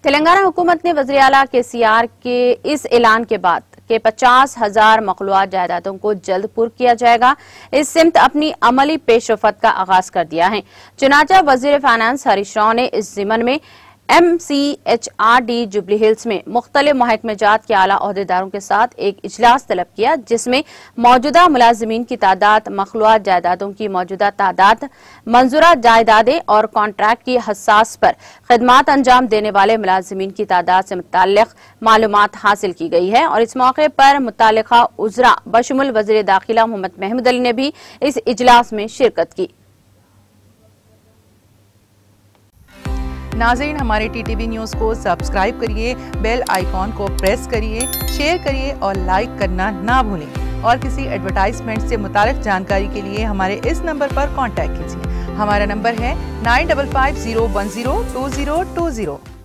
तेलंगाना हुकूमत ने वज़ीर आला KCR के इस ऐलान के बाद कि 50,000 मखलूआत जायदादों को जल्द पुर किया जाएगा, इस सिमत अपनी अमली पेशरफ्त का आगाज कर दिया है। चुनांचे वज़ीर फाइनेंस हरीश राव ने इस ज़िमन में MCHRD जुबली हिल्स में मुख्तलिफ महकमेजात के आला ओहदेदारों के साथ एक इजलास तलब किया, जिसमें मौजूदा मुलाजिमीन की तादाद, मखलूआत जायदादों की मौजूदा तादाद, मंजूरा जायदादें और कॉन्ट्रैक्ट की हसास पर खिदमात अंजाम देने वाले मुलाजिमीन की तादाद से मुताल्लिक मालूमात हासिल की गई है। और इस मौके पर मुताल्लिका उज़रा बशमुल वज़ीर दाखिला मोहम्मद महमूद अली ने भी इस इजलास में शिरकत की। नाज़रीन, हमारे TTV न्यूज़ को सब्सक्राइब करिए, बेल आइकॉन को प्रेस करिए, शेयर करिए और लाइक करना ना भूलें। और किसी एडवर्टाइजमेंट से मुताल्लिक जानकारी के लिए हमारे इस नंबर पर कांटेक्ट कीजिए। हमारा नंबर है 9550102020।